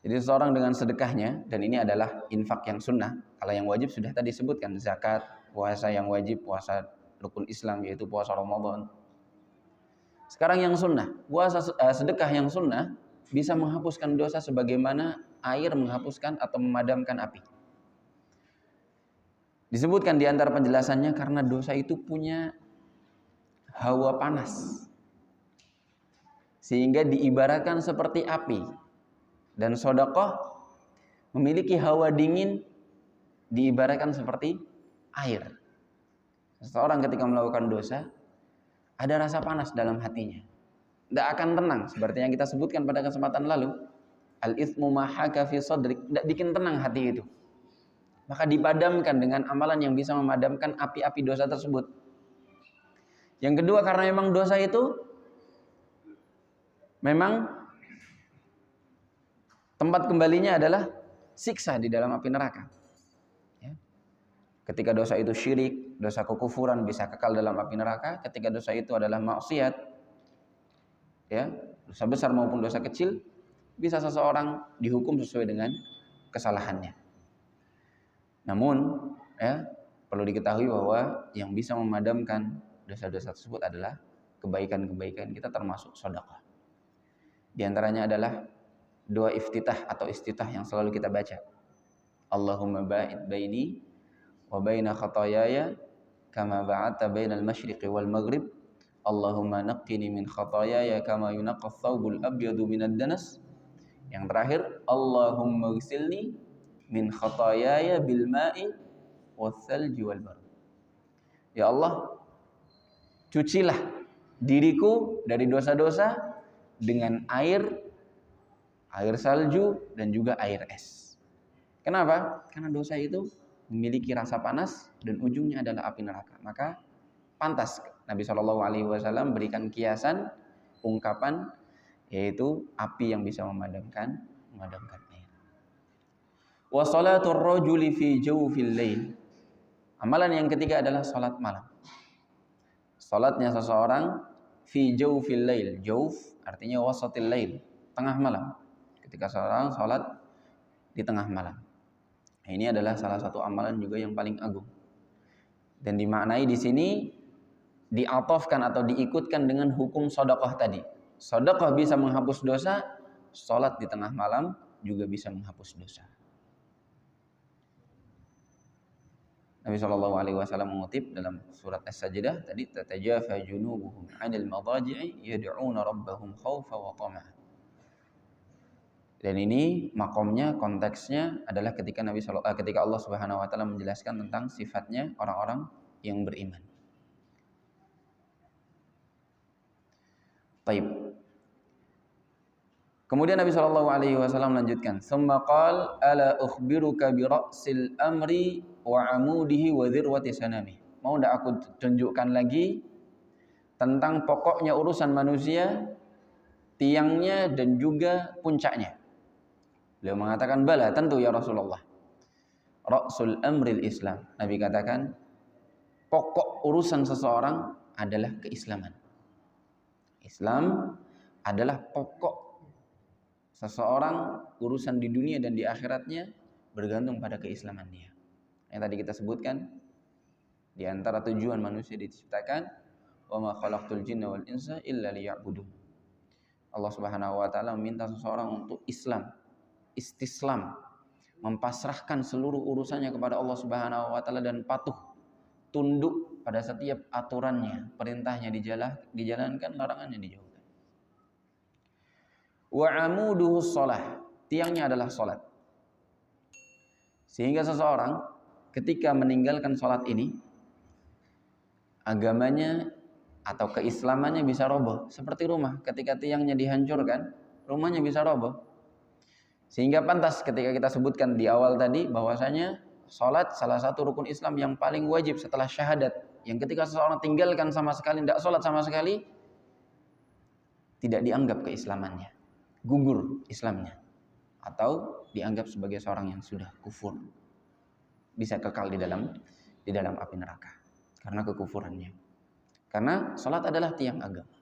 Jadi seorang dengan sedekahnya, dan ini adalah infak yang sunnah. Kalau yang wajib sudah tadi disebutkan, zakat, puasa yang wajib, puasa rukun Islam yaitu puasa Ramadan. Sekarang yang sunnah, sedekah yang sunnah bisa menghapuskan dosa sebagaimana air menghapuskan atau memadamkan api. Disebutkan di antara penjelasannya karena dosa itu punya hawa panas. Sehingga diibaratkan seperti api. Dan sedekah memiliki hawa dingin diibaratkan seperti air. Seseorang ketika melakukan dosa, ada rasa panas dalam hatinya. Tidak akan tenang, seperti yang kita sebutkan pada kesempatan lalu. Al-ithmu mahaka fi sadrik, tidak bikin tenang hati itu. Maka dipadamkan dengan amalan yang bisa memadamkan api-api dosa tersebut. Yang kedua, karena memang dosa itu memang tempat kembalinya adalah siksa di dalam api neraka. Ya. Ketika dosa itu syirik, dosa kekufuran bisa kekal dalam api neraka. Ketika dosa itu adalah maksiat, ya, dosa besar maupun dosa kecil, bisa seseorang dihukum sesuai dengan kesalahannya. Namun, ya, perlu diketahui bahwa yang bisa memadamkan dosa-dosa tersebut adalah kebaikan-kebaikan kita, termasuk sedekah. Di antaranya adalah doa iftitah atau istitah yang selalu kita baca. Allahumma ba'id baini wa baina khataayaya kama ba'adta bainal masyriqi wal maghrib. Allahumma naqqini min khataayaya kama yunaqqa thawbul abyadu minad danas. Yang terakhir, Allahumma ghsilni min khataayaya bil ma'i wath-thalji wal barad. Ya Allah, cucilah diriku dari dosa-dosa dengan air salju dan juga air es. Kenapa? Karena dosa itu memiliki rasa panas dan ujungnya adalah api neraka. Maka pantas Nabi SAW berikan kiasan, ungkapan, yaitu api yang bisa memadamkan air. Wa salatur rajuli fi jawfil lail. Amalan yang ketiga adalah salat malam. Salatnya seseorang fi jawfil lail. Jawf artinya wasatil lail, tengah malam. Ketika seorang salat di tengah malam. Ini adalah salah satu amalan juga yang paling agung. Dan dimaknai di sini diatofkan atau diikutkan dengan hukum sedekah tadi. Sedekah bisa menghapus dosa, salat di tengah malam juga bisa menghapus dosa. Nabi SAW mengutip dalam surat As-Sajdah tadi, tatajafa junubuhum 'anil madaji'i yad'una rabbahum khaufa wa tama'a. Dan ini makomnya, konteksnya adalah ketika Allah Subhanahu wa taala menjelaskan tentang sifatnya orang-orang yang beriman. Baik. Kemudian Nabi SAW melanjutkan, "Tsumma qala ala ukhbiruka bi ra'sil amri wa 'amudihi wa dhirwati sanami." Mau enggak aku tunjukkan lagi tentang pokoknya urusan manusia, tiangnya dan juga puncaknya? Beliau mengatakan, "Bala, tentu ya Rasulullah." Ra'sul amril Islam. Nabi katakan, pokok urusan seseorang adalah keislaman. Islam adalah pokok seseorang urusan di dunia dan di akhiratnya bergantung pada keislaman dia. Yang tadi kita sebutkan, di antara tujuan manusia diciptakan, wa ma khalaqtul jinna wal insa illa liya'budun. Allah Subhanahu wa taala meminta seseorang untuk Islam, istislam, mempasrahkan seluruh urusannya kepada Allah Subhanahu wa taala dan patuh, tunduk pada setiap aturannya, perintahnya dijalankan, larangannya dijauhkan. Wa amuduhu shalah, tiangnya adalah salat. Sehingga seseorang ketika meninggalkan salat ini, agamanya atau keislamannya bisa roboh. Seperti rumah, ketika tiangnya dihancurkan, rumahnya bisa roboh. Sehingga pantas ketika kita sebutkan di awal tadi bahwasanya salat salah satu rukun Islam yang paling wajib setelah syahadat, yang ketika seseorang tinggalkan sama sekali, tidak salat sama sekali, tidak dianggap keislamannya, gugur Islamnya, atau dianggap sebagai seorang yang sudah kufur, bisa kekal di dalam api neraka karena kekufurannya. Karena salat adalah tiang agama.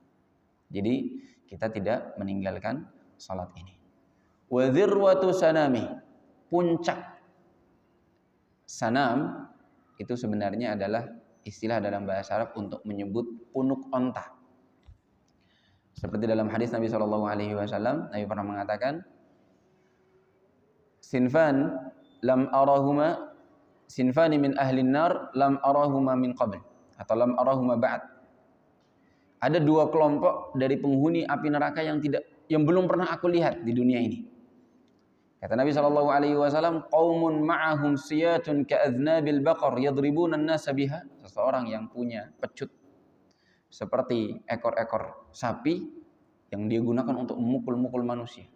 Jadi kita tidak meninggalkan salat ini. Wa dzirwatu sanami, puncak sanam itu sebenarnya adalah istilah dalam bahasa Arab untuk menyebut punuk onta. Seperti dalam hadis Nabi SAW, Nabi pernah mengatakan, sinfan lam arahuma, sinfani min ahlin nar lam arahuma min qabl, atau lam arahuma ba'd. Ada dua kelompok dari penghuni api neraka yang belum pernah aku lihat di dunia ini. Kata Nabi SAW, qaumun ma'ahum siyatun ka'adznabil baqar yadribuna an-nasa biha. Seseorang yang punya pecut seperti ekor-ekor sapi yang dia gunakan untuk memukul-mukul manusia.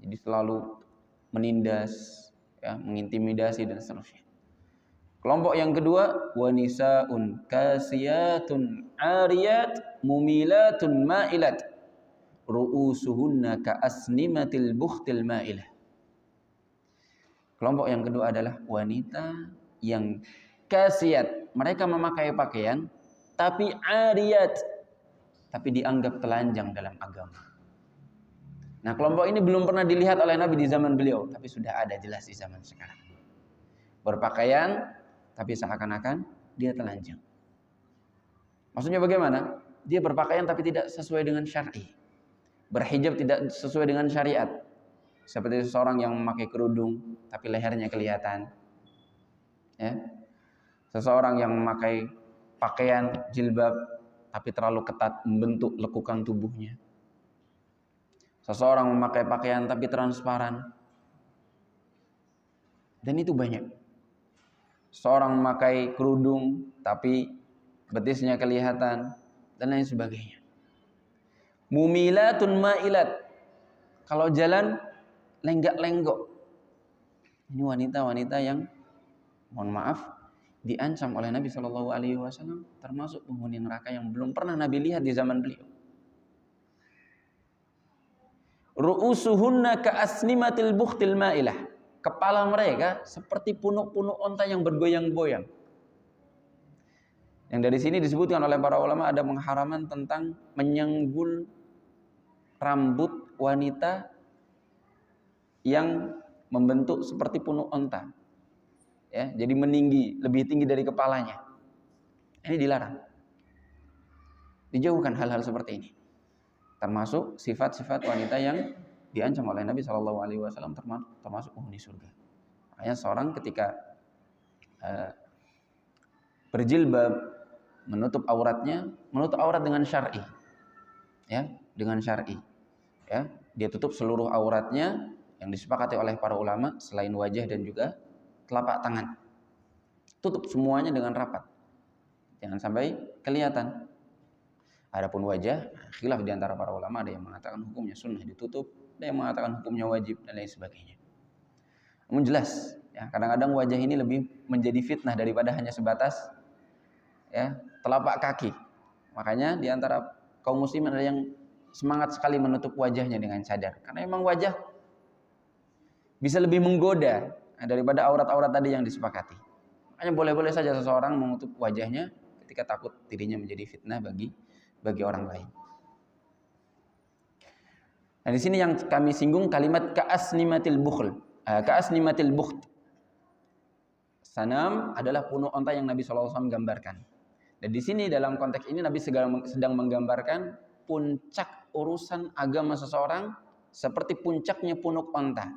Jadi selalu menindas, ya, mengintimidasi dan seterusnya. Kelompok yang kedua, wanisaun kasiyatun ariyat mumilatun ma'ilat ru'usuhunna ka'asnimatil bukhtil ma'ilah. Kelompok yang kedua adalah wanita yang kasiyat, mereka memakai pakaian tapi ariyat, tapi dianggap telanjang dalam agama. Nah, kelompok ini belum pernah dilihat oleh Nabi di zaman beliau, tapi sudah ada jelas di zaman sekarang. Berpakaian tapi seakan-akan dia telanjang. Maksudnya bagaimana? Dia berpakaian tapi tidak sesuai dengan syar'i. Berhijab tidak sesuai dengan syariat. Seperti seseorang yang memakai kerudung tapi lehernya kelihatan. Ya. Seseorang yang memakai pakaian jilbab tapi terlalu ketat membentuk lekukan tubuhnya. Seseorang memakai pakaian tapi transparan. Dan itu banyak. Seorang memakai kerudung tapi betisnya kelihatan dan lain sebagainya. Mumilatun ma'ilat, kalau jalan lenggak-lenggok. Ini wanita-wanita yang, mohon maaf, diancam oleh Nabi SAW, termasuk penghuni neraka yang belum pernah Nabi lihat di zaman beliau. Ru'usuhunna ka'asnimatil bukhtil ma'ilah. Kepala mereka seperti punuk-punuk onta yang bergoyang-goyang. Yang dari sini disebutkan oleh para ulama ada pengharaman tentang menyenggul rambut wanita yang membentuk seperti punuk onta. Ya, jadi meninggi, lebih tinggi dari kepalanya. Ini dilarang. Dijauhkan hal-hal seperti ini. Termasuk sifat-sifat wanita yang diancam oleh Nabi SAW, termasuk penghuni surga. Makanya seorang ketika berjilbab, menutup auratnya, menutup aurat dengan syar'i, ya, dengan syar'i, ya, dia tutup seluruh auratnya yang disepakati oleh para ulama selain wajah dan juga telapak tangan, tutup semuanya dengan rapat, jangan sampai kelihatan. Adapun wajah, khilaf di antara para ulama, ada yang mengatakan hukumnya sunnah ditutup, ada yang mengatakan hukumnya wajib dan lain sebagainya. Namun jelas, ya, kadang-kadang wajah ini lebih menjadi fitnah daripada hanya sebatas, ya, telapak kaki. Makanya di antara kaum muslimin ada yang semangat sekali menutup wajahnya dengan cadar, karena memang wajah bisa lebih menggoda daripada aurat-aurat tadi yang disepakati. Makanya boleh-boleh saja seseorang menutup wajahnya ketika takut dirinya menjadi fitnah bagi orang lain. Nah, di sini yang kami singgung kalimat ka'asnimatil bukhl, ka'asnimatil bukht. Sanam adalah punuk onta yang Nabi SAW gambarkan. Dan di sini dalam konteks ini Nabi sedang menggambarkan puncak urusan agama seseorang seperti puncaknya punuk onta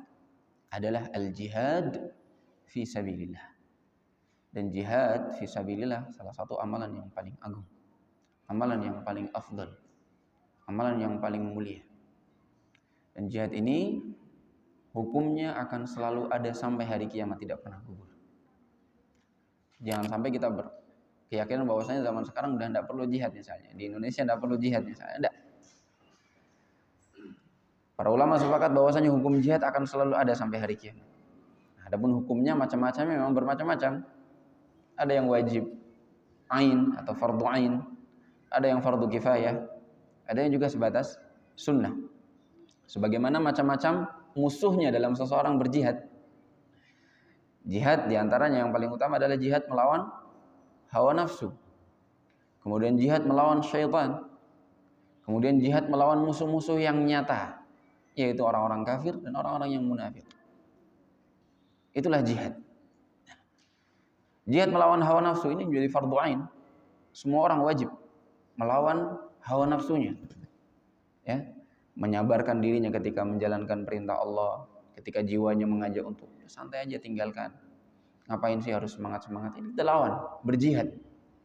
adalah al-jihad fi sabilillah. Dan jihad fi sabilillah salah satu amalan yang paling agung, amalan yang paling afdal, amalan yang paling mulia. Dan jihad ini hukumnya akan selalu ada sampai hari kiamat, tidak pernah gugur. Jangan sampai kita berkeyakinan bahwasanya zaman sekarang udah tidak perlu jihad misalnya. Di Indonesia tidak perlu jihad misalnya. Tidak. Para ulama sepakat bahwasanya hukum jihad akan selalu ada sampai hari kiamat. Adapun hukumnya macam-macam, memang bermacam-macam. Ada yang wajib ain atau fardu ain, ada yang fardu kifayah, ada yang juga sebatas sunnah. Sebagaimana macam-macam musuhnya dalam seseorang berjihad. Jihad diantaranya yang paling utama adalah jihad melawan hawa nafsu. Kemudian jihad melawan syaitan. Kemudian jihad melawan musuh-musuh yang nyata, yaitu orang-orang kafir dan orang-orang yang munafik. Itulah jihad. Jihad melawan hawa nafsu ini menjadi fardu ain. Semua orang wajib melawan hawa nafsunya. Ya, menyabarkan dirinya ketika menjalankan perintah Allah, ketika jiwanya mengajak untuk santai aja tinggalkan. Ngapain sih harus semangat-semangat? Ini kita lawan, berjihad.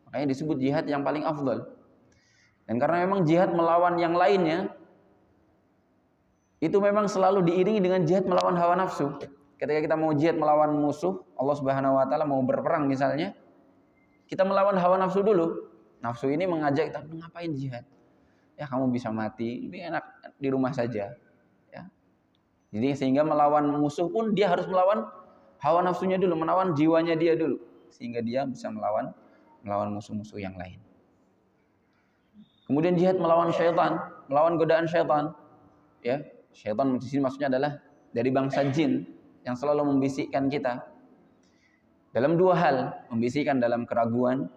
Makanya disebut jihad yang paling afdal. Dan karena memang jihad melawan yang lainnya itu memang selalu diiringi dengan jihad melawan hawa nafsu. Ketika kita mau jihad melawan musuh, Allah Subhanahu wa taala mau berperang misalnya, kita melawan hawa nafsu dulu. Nafsu ini mengajak kita, ngapain jihad? Ya kamu bisa mati, lebih enak di rumah saja. Ya. Jadi sehingga melawan musuh pun dia harus melawan hawa nafsunya dulu, melawan jiwanya dia dulu, sehingga dia bisa melawan musuh-musuh yang lain. Kemudian jihad melawan syaitan, melawan godaan syaitan. Ya, syaitan di sini maksudnya adalah dari bangsa jin yang selalu membisikkan kita dalam dua hal, membisikkan dalam keraguan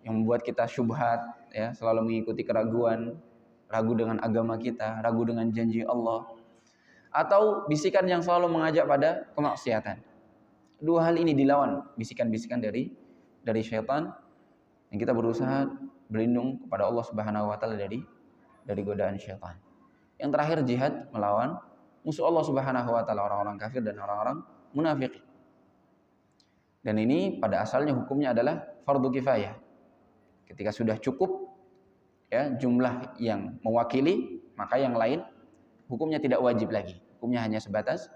yang membuat kita syubhat, ya, selalu mengikuti keraguan, ragu dengan agama kita, ragu dengan janji Allah, atau bisikan yang selalu mengajak pada kemaksiatan. Dua hal ini dilawan, bisikan-bisikan dari syaitan, yang kita berusaha berlindung kepada Allah Subhanahu wa taala dari godaan syaitan. Yang terakhir jihad melawan musuh Allah Subhanahu wa taala, orang-orang kafir dan orang-orang munafik. Dan ini pada asalnya hukumnya adalah fardu kifayah. Ketika sudah cukup ya jumlah yang mewakili, maka yang lain hukumnya tidak wajib lagi. Hukumnya hanya sebatas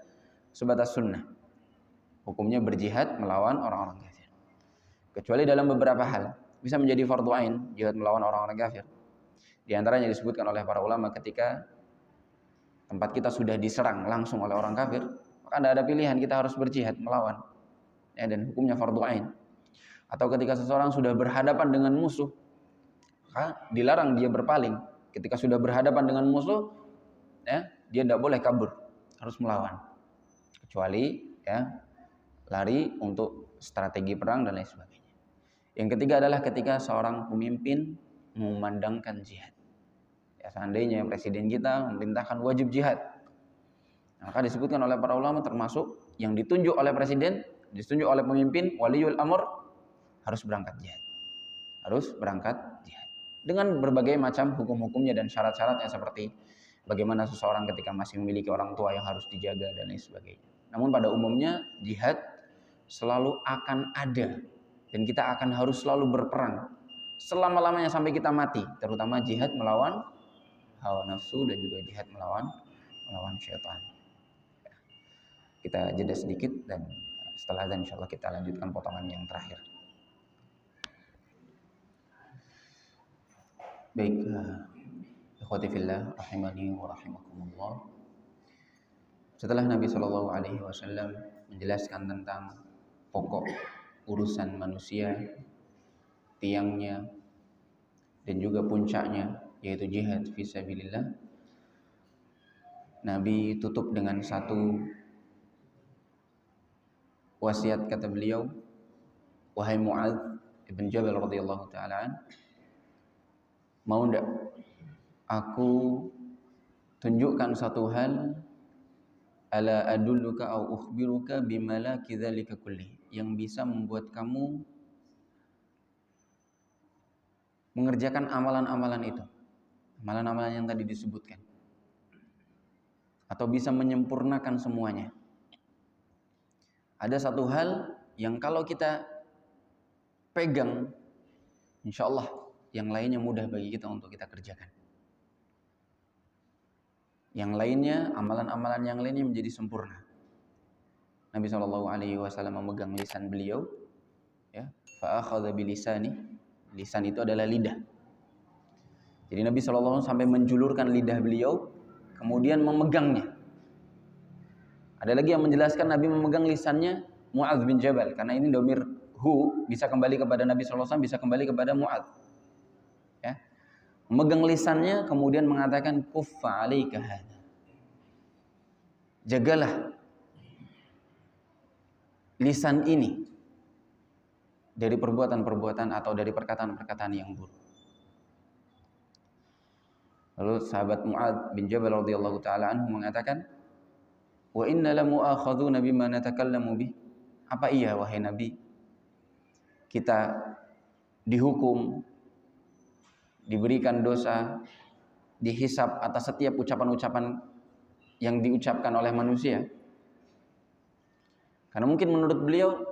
sunnah. Hukumnya berjihad melawan orang-orang kafir. Kecuali dalam beberapa hal bisa menjadi fardu ain, jihad melawan orang-orang kafir. Di antaranya disebutkan oleh para ulama ketika tempat kita sudah diserang langsung oleh orang kafir, maka ada pilihan, kita harus berjihad melawan. Ya, dan hukumnya fardu ain. Atau ketika seseorang sudah berhadapan dengan musuh, maka dilarang dia berpaling. Ketika sudah berhadapan dengan musuh, ya, dia tidak boleh kabur, harus melawan. Kecuali ya lari untuk strategi perang dan lain sebagainya. Yang ketiga adalah ketika seorang pemimpin memandangkan jihad. Ya, seandainya presiden kita memerintahkan wajib jihad, maka disebutkan oleh para ulama termasuk yang ditunjuk oleh presiden, ditunjuk oleh pemimpin, waliul amr, harus berangkat jihad. Harus berangkat jihad. Dengan berbagai macam hukum-hukumnya dan syarat-syaratnya seperti bagaimana seseorang ketika masih memiliki orang tua yang harus dijaga dan lain sebagainya. Namun pada umumnya jihad selalu akan ada dan kita akan harus selalu berperang selama-lamanya sampai kita mati, terutama jihad melawan hawa nafsu dan juga jihad melawan syaitan. Kita jeda sedikit dan setelah azan insyaallah kita lanjutkan potongan yang terakhir. Baik, ikhwati fillah rahimani wa rahimakumullah. Setelah Nabi Shallallahu alaihi wasallam menjelaskan tentang pokok urusan manusia, tiangnya dan juga puncaknya yaitu jihad fisabilillah, Nabi tutup dengan satu wasiat, kata beliau, wahai Mu'adz ibn Jabal radhiyallahu ta'ala, mau ndak aku tunjukkan satu hal, ala adulluka au ukhbiruka bimalaki dzalika kulli, yang bisa membuat kamu mengerjakan amalan-amalan itu, amalan-amalan yang tadi disebutkan, atau bisa menyempurnakan semuanya. Ada satu hal yang kalau kita pegang, insya Allah yang lainnya mudah bagi kita untuk kita kerjakan. Yang lainnya, amalan-amalan yang lainnya menjadi sempurna. Nabi SAW memegang lisan beliau, ya, fa'akhadha bilisani. Lisan itu adalah lidah. Jadi Nabi SAW sampai menjulurkan lidah beliau, kemudian memegangnya. Ada lagi yang menjelaskan Nabi memegang lisannya Mu'adz bin Jabal, karena ini domir hu bisa kembali kepada Nabi SAW, bisa kembali kepada Mu'adz. Ya. Memegang lisannya, kemudian mengatakan kuffa 'alaika hadza. Jagalah lisan ini dari perbuatan-perbuatan atau dari perkataan-perkataan yang buruk. Lalu sahabat Mu'adz bin Jabal radhiyallahu taala anhu mengatakan, "Wa inna lamu'akhadzuna bima natakallamu bih." Apa iya wahai Nabi, kita dihukum, diberikan dosa, dihisab atas setiap ucapan-ucapan yang diucapkan oleh manusia? Karena mungkin menurut beliau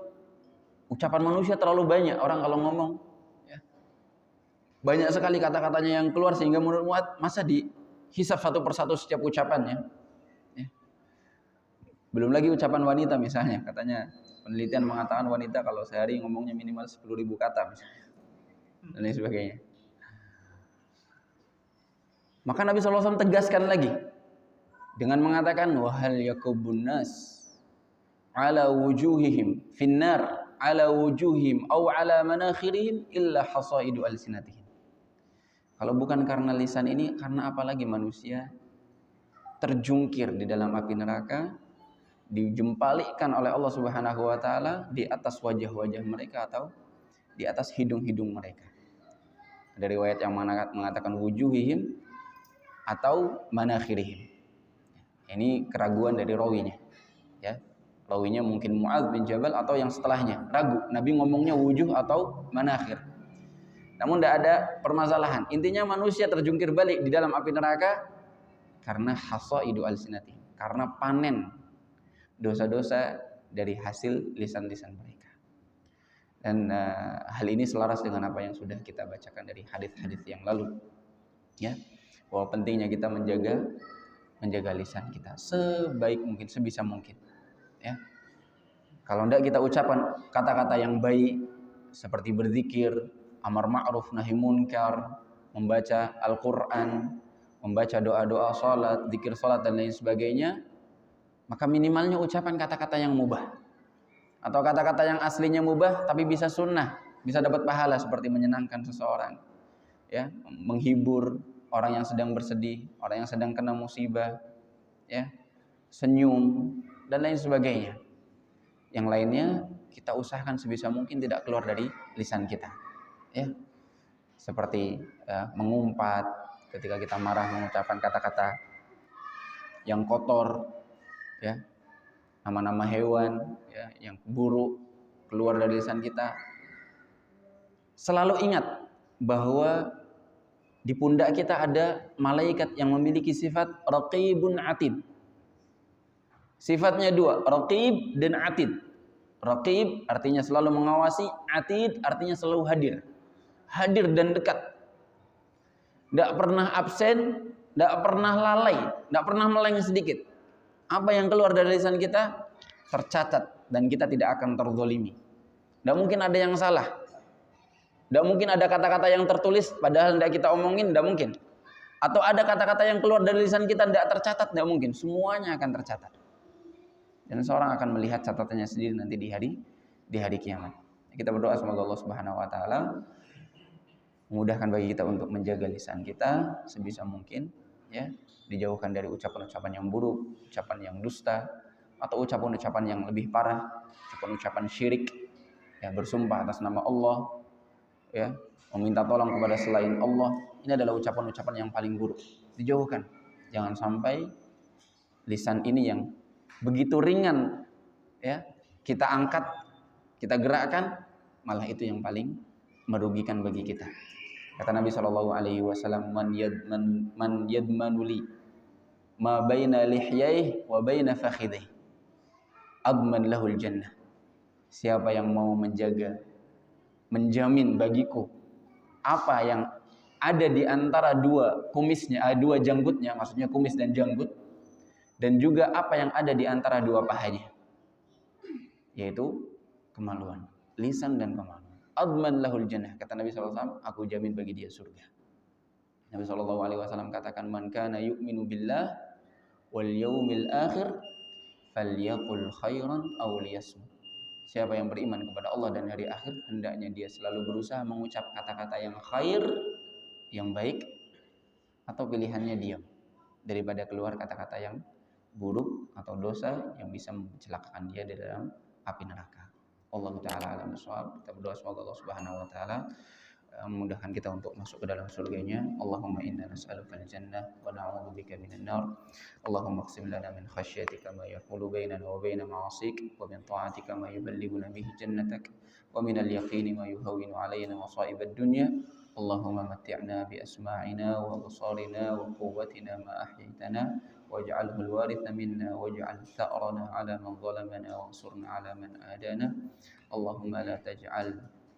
ucapan manusia terlalu banyak, orang kalau ngomong ya, banyak sekali kata-katanya yang keluar, sehingga menurut Mu'adz masa dihisab satu persatu setiap ucapannya ya. Belum lagi ucapan wanita misalnya, katanya penelitian mengatakan wanita kalau sehari ngomongnya minimal 10.000 kata misalnya, dan lain sebagainya. Maka Nabi SAW tegaskan lagi dengan mengatakan, wahal yakubun nas ala wujuhihim finnar ala wujuhim au ala manakhirihim illa hasaidu alsinatihim. Kalau bukan karena lisan ini, karena apalagi manusia terjungkir di dalam api neraka, dijempalikan oleh Allah Subhanahu wa taala di atas wajah-wajah mereka atau di atas hidung-hidung mereka. Ada riwayat yang mengatakan wujuhihim atau manakhirihim. Ini keraguan dari rawinya. Ya. Rawinya mungkin Mu'adz bin Jabal atau yang setelahnya. Ragu, Nabi ngomongnya wujuh atau manakhir. Namun tidak ada permasalahan. Intinya manusia terjungkir balik di dalam api neraka karena hasaidu alsinatihim, karena panen dosa-dosa dari hasil lisan-lisan mereka. Dan hal ini selaras dengan apa yang sudah kita bacakan dari hadis-hadis yang lalu. Ya, bahwa pentingnya kita menjaga lisan kita sebaik mungkin, sebisa mungkin. Ya. Kalau tidak kita ucapkan kata-kata yang baik seperti berzikir, amar ma'ruf nahi munkar, membaca Al-Qur'an, membaca doa-doa salat, zikir salat dan lain sebagainya, maka minimalnya ucapan kata-kata yang mubah. Atau kata-kata yang aslinya mubah tapi bisa sunnah, bisa dapat pahala seperti menyenangkan seseorang, ya, menghibur orang yang sedang bersedih, orang yang sedang kena musibah, ya, senyum dan lain sebagainya. Yang lainnya kita usahakan sebisa mungkin tidak keluar dari lisan kita, ya. Seperti mengumpat ketika kita marah, mengucapkan kata-kata yang kotor, ya, nama-nama hewan, ya, yang buruk keluar dari lisan kita. Selalu ingat bahwa di pundak kita ada malaikat yang memiliki sifat raqibun atid. Sifatnya dua, raqib dan atid. Raqib artinya selalu mengawasi, atid artinya selalu hadir. Hadir dan dekat. Tidak pernah absen, tidak pernah lalai, tidak pernah meleng sedikit. Apa yang keluar dari lisan kita tercatat dan kita tidak akan terzolimi. Tidak mungkin ada yang salah. Tidak mungkin ada kata-kata yang tertulis padahal tidak kita omongin, tidak mungkin. Atau ada kata-kata yang keluar dari lisan kita tidak tercatat, tidak mungkin. Semuanya akan tercatat. Dan seorang akan melihat catatannya sendiri nanti di hari kiamat. Kita berdoa semoga Allah Subhanahu wa taala memudahkan bagi kita untuk menjaga lisan kita sebisa mungkin, ya, dijauhkan dari ucapan-ucapan yang buruk, ucapan yang dusta, atau ucapan-ucapan yang lebih parah, ucapan-ucapan syirik, ya, bersumpah atas nama Allah, ya, meminta tolong kepada selain Allah. Ini adalah ucapan-ucapan yang paling buruk, dijauhkan. Jangan sampai lisan ini yang begitu ringan ya, kita angkat, kita gerakkan, malah itu yang paling merugikan bagi kita. Kata Nabi SAW, man yadmanu li ma baina lihyaihi wa baina fakhidhihi adman lahul jannah. Siapa yang mau menjaga, menjamin bagiku apa yang ada di antara dua kumisnya, dua janggutnya, maksudnya kumis dan janggut, dan juga apa yang ada di antara dua pahanya, yaitu kemaluan, lisan dan kemaluan. Adman lahul jannah, kata Nabi SAW, aku jamin bagi dia surga. Nabi SAW katakan, man kana yu'minu billah wal yaumil akhir falyaqul khairan aw liyasmut. Siapa yang beriman kepada Allah dan hari akhir, hendaknya dia selalu berusaha mengucap kata-kata yang khair, yang baik, atau pilihannya diam daripada keluar kata-kata yang buruk atau dosa yang bisa mencelakakan dia di dalam api neraka. Allah Ta'ala a'lam bishawab. Kita berdoa semoga Allah Subhanahu wa taala memudahkan kita untuk masuk ke dalam surganya. Allahumma inna nas'aluka al-jannah wa na'udzubika minan nar. Allahumma qsim lana min khasyatika ma yahulu bainana wa baina ma'asik, wa min ta'atika ma yuballighuna bihi jannatak, wa min al-yaqini ma yuhawwinu 'alaina masa'ib ad-dunya. Allahumma matti'na bi asma'ina wa absarina wa quwwatina ma ahyaytana waj'alhu al-waritha minna waj'al tha'rana 'ala man zalamana wansurna 'ala man adana. Allahumma la taj'al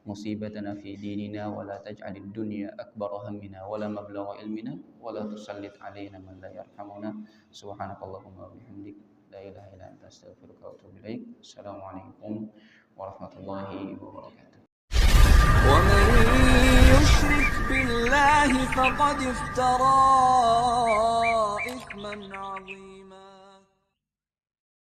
musibatana fi dinina wa la taj'alid dunya akbar hammina wa la mablagha ilmina wa la tusallit alaina man la yarhamuna. Subhanakallahumma wa bihamdik, la ilaha illa anta, astaghfiruka wa atubu ilaik. Assalamualaikum warahmatullahi wabarakatuh. ومن يشرك بالله فقد افترى إثما عظيما.